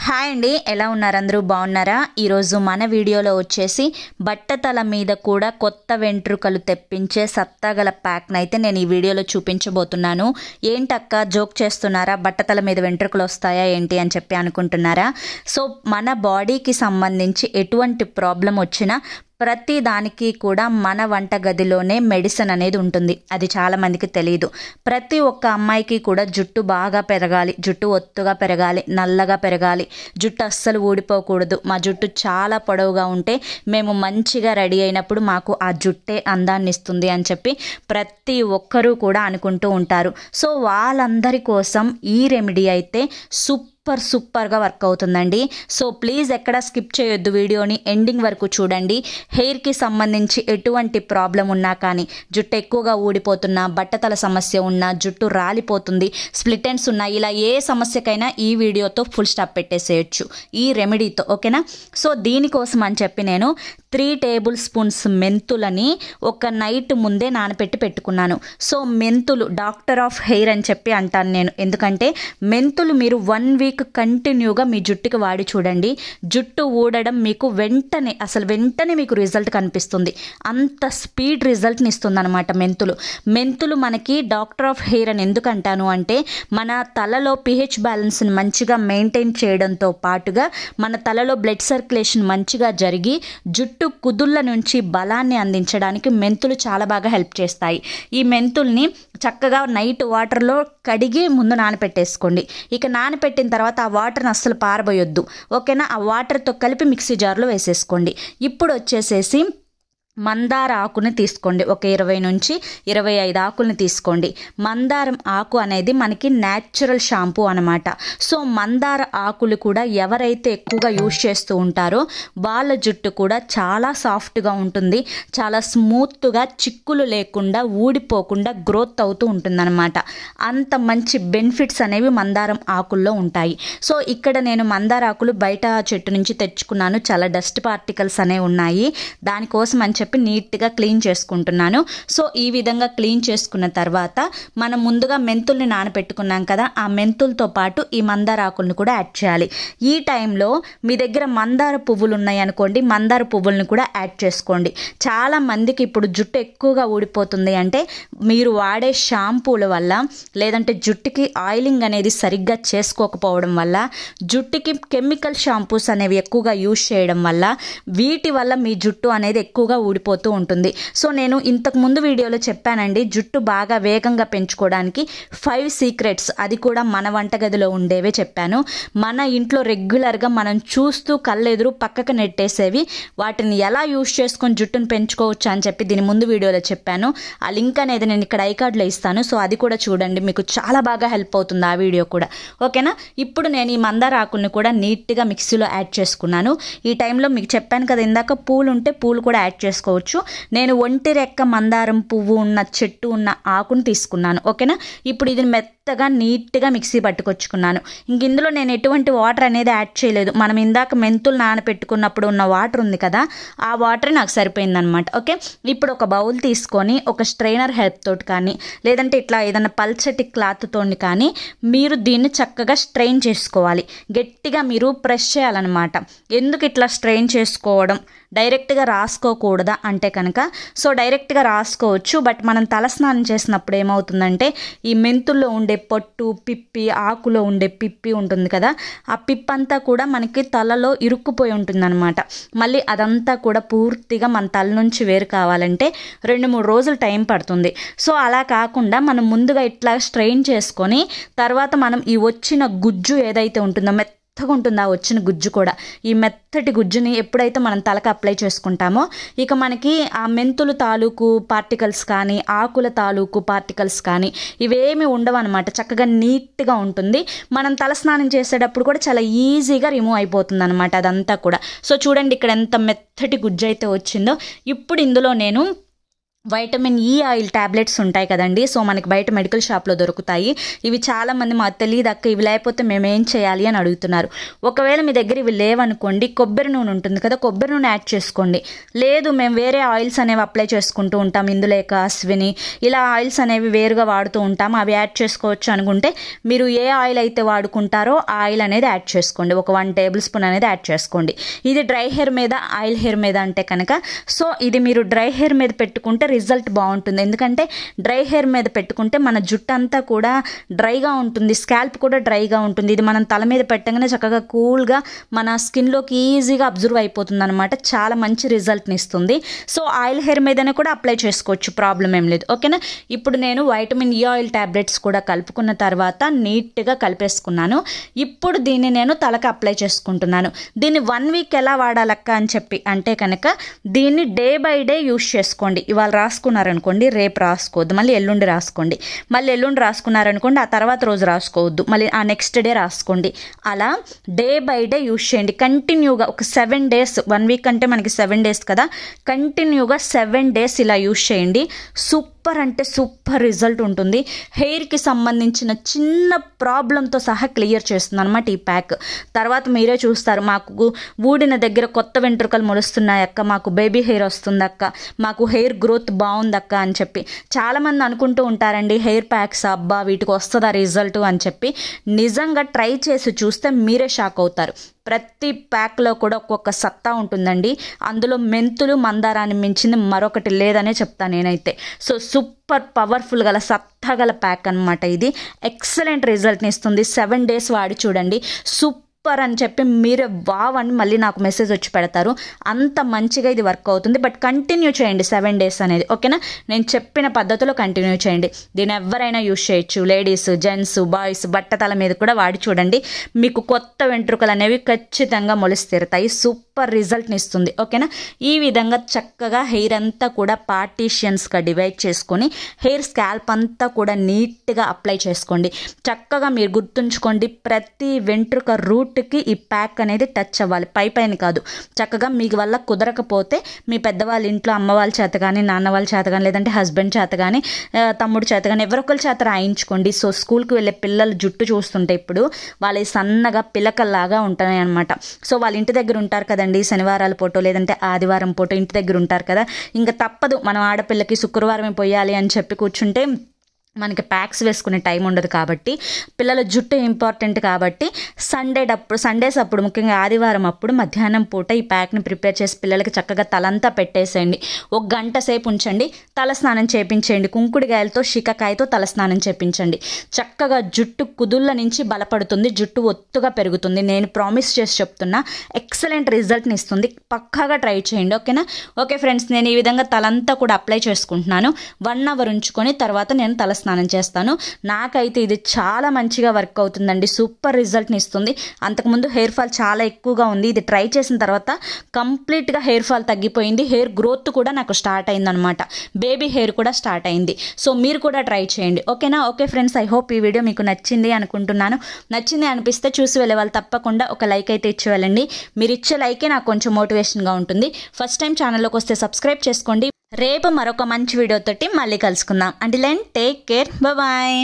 Hi అండి, ఎలా ఉన్నారు? అందరూ బాగున్నారా? ఈరోజు మన వీడియోలో వచ్చేసి బట్టతల మీద కూడా కొత్త వెంట్రుకలు తెప్పించే సత్తాగల ప్యాక్ని అయితే నేను ఈ వీడియోలో చూపించబోతున్నాను. ఏంటక్క జోక్ చేస్తున్నారా, బట్టతల మీద వెంట్రుకలు వస్తాయా ఏంటి అని చెప్పి అనుకుంటున్నారా? సో మన బాడీకి సంబంధించి ఎటువంటి ప్రాబ్లం వచ్చినా ప్రతి దానికి కూడా మన వంటగదిలోనే మెడిసిన్ అనేది ఉంటుంది. అది చాలా మందికి తెలియదు. ప్రతి ఒక్క అమ్మాయికి కూడా జుట్టు బాగా పెరగాలి, జుట్టు ఒత్తుగా పెరగాలి, నల్లగా పెరగాలి, జుట్టు అస్సలు ఊడిపోకూడదు, మా జుట్టు చాలా పొడవుగా ఉంటే మేము మంచిగా రెడీ అయినప్పుడు మాకు ఆ జుట్టే అందాన్ని ఇస్తుంది అని చెప్పి ప్రతి ఒక్కరూ కూడా అనుకుంటూ ఉంటారు. సో వాళ్ళందరి కోసం ఈ రెమెడీ అయితే సూపర్గా వర్క్ అవుతుందండి. సో ప్లీజ్ ఎక్కడ స్కిప్ చేయొద్దు, వీడియోని ఎండింగ్ వరకు చూడండి. హెయిర్కి సంబంధించి ఎటువంటి ప్రాబ్లం ఉన్నా కానీ, జుట్టు ఎక్కువగా ఊడిపోతున్నా, బట్టతల సమస్య ఉన్నా, జుట్టు రాలిపోతుంది, స్ప్లిట్ ఎండ్స్ ఉన్నా, ఇలా ఏ సమస్యకైనా ఈ వీడియోతో ఫుల్ స్టాప్ పెట్టేసేయచ్చు ఈ రెమెడీతో, ఓకేనా? సో దీనికోసం అని చెప్పి నేను 3 టేబుల్ స్పూన్స్ మెంతులని ఒక నైట్ ముందే నానబెట్టి పెట్టుకున్నాను. సో మెంతులు డాక్టర్ ఆఫ్ హెయిర్ అని చెప్పి అంటాను నేను, ఎందుకంటే మెంతులు మీరు 1 వీక్ కంటిన్యూగా మీ జుట్టుకి వాడి చూడండి, జుట్టు ఊడడం మీకు వెంటనే మీకు రిజల్ట్ కనిపిస్తుంది. అంత స్పీడ్ రిజల్ట్ని ఇస్తుంది అనమాట మెంతులు మనకి డాక్టర్ ఆఫ్ హెయిర్ అని ఎందుకు అంటాను అంటే, మన తలలో పిహెచ్ బ్యాలెన్స్ని మంచిగా మెయింటైన్ చేయడంతో పాటుగా మన తలలో బ్లడ్ సర్క్యులేషన్ మంచిగా జరిగి జుట్టు కుదుళ్ళ నుంచి బలాన్ని అందించడానికి మెంతులు చాలా బాగా హెల్ప్ చేస్తాయి. ఈ మెంతుల్ని చక్కగా నైట్ వాటర్లో కడిగి ముందు నానపెట్టేసుకోండి. ఇక నానపెట్టిన తర్వాత ఆ వాటర్ని అస్సలు పారబోయొద్దు, ఓకేనా? ఆ వాటర్తో కలిపి మిక్సీ జార్లో వేసేసుకోండి. ఇప్పుడు వచ్చేసేసి మందార ఆకుని తీసుకోండి, ఒక 20 నుంచి 25 ఆకుల్ని తీసుకోండి. మందారం ఆకు అనేది మనకి న్యాచురల్ షాంపూ అనమాట. సో మందార ఆకులు కూడా ఎవరైతే ఎక్కువగా యూజ్ చేస్తూ ఉంటారో వాళ్ళ జుట్టు కూడా చాలా సాఫ్ట్గా ఉంటుంది, చాలా స్మూత్గా, చిక్కులు లేకుండా, ఊడిపోకుండా గ్రోత్ అవుతూ ఉంటుందన్నమాట. అంత మంచి బెనిఫిట్స్ అనేవి మందారం ఆకుల్లో ఉంటాయి. సో ఇక్కడ నేను మందార ఆకులు బయట చెట్టు నుంచి తెచ్చుకున్నాను, చాలా డస్ట్ పార్టికల్స్ అనేవి ఉన్నాయి, దానికోసం అని చెప్పి నీట్గా క్లీన్ చేసుకుంటున్నాను. సో ఈ విధంగా క్లీన్ చేసుకున్న తర్వాత మనం ముందుగా మెంతుల్ని నానబెట్టుకున్నాం కదా, ఆ మెంతులతో పాటు ఈ మందార ఆకుల్ని కూడా యాడ్ చేయాలి. ఈ టైంలో మీ దగ్గర మందార పువ్వులు ఉన్నాయి అనుకోండి, మందార పువ్వులను కూడా యాడ్ చేసుకోండి. చాలా మందికి ఇప్పుడు జుట్టు ఎక్కువగా ఊడిపోతుంది అంటే మీరు వాడే షాంపూల వల్ల, లేదంటే జుట్టుకి ఆయిలింగ్ అనేది సరిగ్గా చేసుకోకపోవడం వల్ల, జుట్టుకి కెమికల్ షాంపూస్ అనేవి ఎక్కువగా యూజ్ చేయడం వల్ల, వీటి వల్ల మీ జుట్టు అనేది ఎక్కువగా ఊడిపోతూ ఉంటుంది. సో నేను ఇంతకు ముందు వీడియోలో చెప్పానండి, జుట్టు బాగా వేగంగా పెంచుకోవడానికి 5 సీక్రెట్స్, అది కూడా మన వంటగదిలో ఉండేవే చెప్పాను. మన ఇంట్లో రెగ్యులర్గా మనం చూస్తూ కళ్ళెదురు పక్కకు నెట్టేసేవి, వాటిని ఎలా యూజ్ చేసుకొని జుట్టును పెంచుకోవచ్చు అని చెప్పి దీని ముందు వీడియోలో చెప్పాను. ఆ లింక్ అనేది నేను ఇక్కడ ఐకార్డ్లో ఇస్తాను, సో అది కూడా చూడండి, మీకు చాలా బాగా హెల్ప్ అవుతుంది ఆ వీడియో కూడా, ఓకేనా? ఇప్పుడు నేను ఈ మందార ఆకుల్ని కూడా నీట్గా మిక్సీలో యాడ్ చేసుకున్నాను. ఈ టైంలో మీకు చెప్పాను కదా ఇందాక, పూలు ఉంటే పూలు కూడా యాడ్ చేసుకోవచ్చు. నేను 1 రెక్క మందారం పువ్వు ఉన్న చెట్టు ఉన్న ఆకును తీసుకున్నాను, ఓకేనా? ఇప్పుడు ఇది మెత్తగా నీట్గా మిక్సీ పట్టుకొచ్చుకున్నాను. ఇంక ఇందులో నేను ఎటువంటి వాటర్ అనేది యాడ్ చేయలేదు. మనం ఇందాక మెంతులు నానబెట్టుకున్నప్పుడు ఉన్న వాటర్ ఉంది కదా, ఆ వాటర్ నాకు సరిపోయిందనమాట. ఓకే, ఇప్పుడు ఒక బౌల్ తీసుకొని ఒక స్ట్రైనర్ హెల్ప్ తోటి కానీ, లేదంటే ఇట్లా ఏదైనా పల్చటి క్లాత్ తోని కానీ మీరు దీన్ని చక్కగా స్ట్రెయిన్ చేసుకోవాలి. గట్టిగా మీరు ప్రెస్ చేయాలన్నమాట. ఎందుకు ఇట్లా స్ట్రెయిన్ చేసుకోవడం, డైరెక్ట్గా రాసుకోకూడదా అంటే కనుక, సో డైరెక్ట్గా రాసుకోవచ్చు, బట్ మనం తలస్నానం చేసినప్పుడు ఏమవుతుందంటే ఈ మెంతుల్లో ఉండే పొట్టు, పిప్పి, ఆకులో ఉండే పిప్పి ఉంటుంది కదా, ఆ పిప్పంతా కూడా మనకి తలలో ఇరుక్కుపోయి ఉంటుందన్నమాట. మళ్ళీ అదంతా కూడా పూర్తిగా మన తల నుంచి వేరు కావాలంటే 2-3 రోజులు టైం పడుతుంది. సో అలా కాకుండా మనం ముందుగా ఇట్లా స్ట్రెయిన్ చేసుకొని తర్వాత మనం ఈ వచ్చిన గుజ్జు ఏదైతే ఉంటుందో, మెత్తగా ఉంటుంది ఆ వచ్చిన గుజ్జు కూడా, ఈ మెత్తటి గుజ్జుని ఎప్పుడైతే మనం తలకు అప్లై చేసుకుంటామో ఇక మనకి ఆ మెంతులు తాలూకు పార్టికల్స్ కానీ, ఆకుల తాలూకు పార్టికల్స్ కానీ ఇవేమి ఉండవు అనమాట. చక్కగా నీట్గా ఉంటుంది. మనం తలస్నానం చేసేటప్పుడు కూడా చాలా ఈజీగా రిమూవ్ అయిపోతుంది అనమాట అదంతా కూడా. సో చూడండి ఇక్కడ ఎంత మెత్తటి గుజ్జు అయితే వచ్చిందో. ఇప్పుడు ఇందులో నేను వైటమిన్ ఈ ఆయిల్ ట్యాబ్లెట్స్ ఉంటాయి కదండి. సో మనకి బయట మెడికల్ షాప్లో దొరుకుతాయి. ఇవి చాలామంది మాకు తెలియదు అక్క, ఇవి లేకపోతే మేము ఏం చేయాలి అని అడుగుతున్నారు. ఒకవేళ మీ దగ్గర ఇవి లేవనుకోండి, కొబ్బరి నూనె ఉంటుంది కదా, కొబ్బరి నూనె యాడ్ చేసుకోండి. లేదు మేము వేరే ఆయిల్స్ అనేవి అప్లై చేసుకుంటూ ఉంటాం, ఇందులేక అశ్విని ఇలా ఆయిల్స్ అనేవి వేరుగా వాడుతూ ఉంటాం, అవి యాడ్ చేసుకోవచ్చు అనుకుంటే మీరు ఏ ఆయిల్ అయితే వాడుకుంటారో ఆ ఆయిల్ అనేది యాడ్ చేసుకోండి. ఒక 1 టేబుల్ స్పూన్ అనేది యాడ్ చేసుకోండి. ఇది డ్రై హెయిర్ మీద, ఆయిల్ హెయిర్ మీద అంటే కనుక, సో ఇది మీరు డ్రై హెయిర్ మీద పెట్టుకుంటే రిజల్ట్ బాగుంటుంది. ఎందుకంటే డ్రై హెయిర్ మీద పెట్టుకుంటే మన జుట్టు అంతా కూడా డ్రైగా ఉంటుంది, స్కాల్ప్ కూడా డ్రైగా ఉంటుంది. ఇది మనం తల మీద పెట్టగానే చక్కగా కూల్గా మన స్కిన్లోకి ఈజీగా అబ్జర్వ్ అయిపోతుంది అనమాట. చాలా మంచి రిజల్ట్ని ఇస్తుంది. సో ఆయిల్ హెయిర్ మీదనే కూడా అప్లై చేసుకోవచ్చు, ప్రాబ్లం ఏం లేదు. ఓకేనా. ఇప్పుడు నేను వైటమిన్ ఈ ఆయిల్ ట్యాబ్లెట్స్ కూడా కలుపుకున్న తర్వాత నీట్గా కలిపేసుకున్నాను. ఇప్పుడు దీన్ని నేను తలకు అప్లై చేసుకుంటున్నాను. దీన్ని 1 వీక్ ఎలా వాడాలక్క అని చెప్పి అంటే కనుక దీన్ని డే బై డే యూస్ చేసుకోండి. ఇవాళ రాసుకున్నారనుకోండి, రేపు రాసుకోవద్దు, మళ్ళీ ఎల్లుండి రాసుకోండి. మళ్ళీ ఎల్లుండి రాసుకున్నారనుకోండి, ఆ తర్వాత రోజు రాసుకోవద్దు, మళ్ళీ ఆ నెక్స్ట్ డే రాసుకోండి. అలా డే బై డే యూస్ చేయండి కంటిన్యూగా. ఒక 7 డేస్, 1 వీక్ అంటే మనకి 7 డేస్ కదా, కంటిన్యూగా 7 డేస్ ఇలా యూస్ చేయండి. సూపర్ అంటే సూపర్ రిజల్ట్ ఉంటుంది. హెయిర్కి సంబంధించిన చిన్న ప్రాబ్లంతో సహా క్లియర్ చేస్తుంది అనమాట ఈ ప్యాక్. తర్వాత మీరే చూస్తారు, మాకు ఊడిన దగ్గర కొత్త వెంట్రుకలు మొలుస్తున్నాయక్క, మాకు బేబీ హెయిర్ వస్తుందక్క, మాకు హెయిర్ గ్రోత్ బాగుందక్క అని చెప్పి చాలామంది అనుకుంటూ ఉంటారండి. హెయిర్ ప్యాక్స్ అబ్బా వీటికి వస్తుందా రిజల్ట్ అని చెప్పి. నిజంగా ట్రై చేసి చూస్తే మీరే షాక్ అవుతారు. ప్రతి ప్యాక్లో కూడా ఒక్కొక్క సత్తా ఉంటుందండి. అందులో మెంతులు, మందారాన్ని మించింది మరొకటి లేదనే చెప్తాను నేనైతే. సో సూపర్ పవర్ఫుల్ గల సత్తా గల ప్యాక్ అనమాట ఇది. ఎక్సలెంట్ రిజల్ట్ని ఇస్తుంది. 7 డేస్ వాడి చూడండి, సూపర్ అని చెప్పి మీరే వావ్ అని మళ్ళీ నాకు మెసేజ్ వచ్చి పెడతారు. అంత మంచిగా ఇది వర్క్ అవుతుంది. బట్ కంటిన్యూ చేయండి 7 డేస్ అనేది. ఓకేనా. నేను చెప్పిన పద్ధతిలో కంటిన్యూ చేయండి. దీన్ని ఎవరైనా యూస్ చేయొచ్చు, లేడీస్, జెంట్స్, బాయ్స్, బట్టతల మీద కూడా వాడి చూడండి. మీకు కొత్త వెంట్రుకలు అనేవి ఖచ్చితంగా మొలిస్తీరుతాయి. సూపర్ రిజల్ట్ని ఇస్తుంది. ఓకేనా. ఈ విధంగా చక్కగా హెయిర్ అంతా కూడా పార్టీషియన్స్గా డివైడ్ చేసుకొని హెయిర్ స్కాల్ప్ అంతా కూడా నీట్గా అప్లై చేసుకోండి. చక్కగా మీరు గుర్తుంచుకోండి, ప్రతి వెంట్రుక రూట్కి ఈ ప్యాక్ అనేది టచ్ అవ్వాలి, పైన కాదు. చక్కగా మీకు వల్ల కుదరకపోతే మీ పెద్దవాళ్ళ ఇంట్లో అమ్మ వాళ్ళ చేత కానీ, నాన్న వాళ్ళ చేత కానీ, లేదంటే హస్బెండ్ చేత కానీ, తమ్ముడు చేత కానీ, ఎవరొకరి చేత రాయించుకోండి. సో స్కూల్కి వెళ్ళే పిల్లలు జుట్టు చూస్తుంటే ఇప్పుడు వాళ్ళ సన్నగా పిలకల్లాగా ఉంటాయి అనమాట. సో వాళ్ళ ఇంటి దగ్గర ఉంటారు కదండి, శనివారాల పూట లేదంటే ఆదివారం పూట ఇంటి దగ్గర ఉంటారు కదా, ఇంకా తప్పదు మనం ఆడపిల్లకి శుక్రవారమే పోయాలి అని చెప్పి కూర్చుంటే మనకి ప్యాక్స్ వేసుకునే టైం ఉండదు. కాబట్టి పిల్లల జుట్టు ఇంపార్టెంట్ కాబట్టి సండేస్ అప్పుడు, ముఖ్యంగా ఆదివారం అప్పుడు మధ్యాహ్నం పూట ఈ ప్యాక్ని ప్రిపేర్ చేసి పిల్లలకి చక్కగా తలంతా పెట్టేసేయండి. 1 గంట సేపు ఉంచండి, తలస్నానం చేపించేయండి. కుంకుడుగాయలతో, శికాకాయతో తలస్నానం చేపించండి. చక్కగా జుట్టు కుదుళ్ళ నుంచి బలపడుతుంది, జుట్టు ఒత్తుగా పెరుగుతుంది. నేను ప్రామిస్ చేసి చెప్తున్నా, ఎక్సలెంట్ రిజల్ట్ని ఇస్తుంది. పక్కాగా ట్రై చేయండి. ఓకేనా. ఓకే ఫ్రెండ్స్, నేను ఈ విధంగా తలంతా కూడా అప్లై చేసుకుంటున్నాను. 1 అవర్ ఉంచుకొని తర్వాత నేను తలస్నానం చేస్తాను. నాకైతే ఇది చాలా మంచిగా వర్క్ అవుతుందండి. సూపర్ రిజల్ట్ని ఇస్తుంది. అంతకుముందు హెయిర్ ఫాల్ చాలా ఎక్కువగా ఉంది. ఇది ట్రై చేసిన తర్వాత కంప్లీట్గా హెయిర్ ఫాల్ తగ్గిపోయింది. హెయిర్ గ్రోత్ కూడా నాకు స్టార్ట్ అయింది అనమాట. బేబీ హెయిర్ కూడా స్టార్ట్ అయింది. సో మీరు కూడా ట్రై చేయండి. ఓకేనా. ఓకే ఫ్రెండ్స్, ఐ హోప్ ఈ వీడియో మీకు నచ్చింది అనుకుంటున్నాను. నచ్చింది అనిపిస్తే చూసి వెళ్ళే వాళ్ళు తప్పకుండా ఒక లైక్ అయితే ఇచ్చి వెళ్ళండి. మీరు ఇచ్చే లైకే నాకు కొంచెం మోటివేషన్గా ఉంటుంది. ఫస్ట్ టైం ఛానల్లోకి వస్తే సబ్స్క్రైబ్ చేసుకోండి. రేపు మరొక మంచి వీడియోతోటి మళ్ళీ కలుసుకుందాం. Until then take care, bye.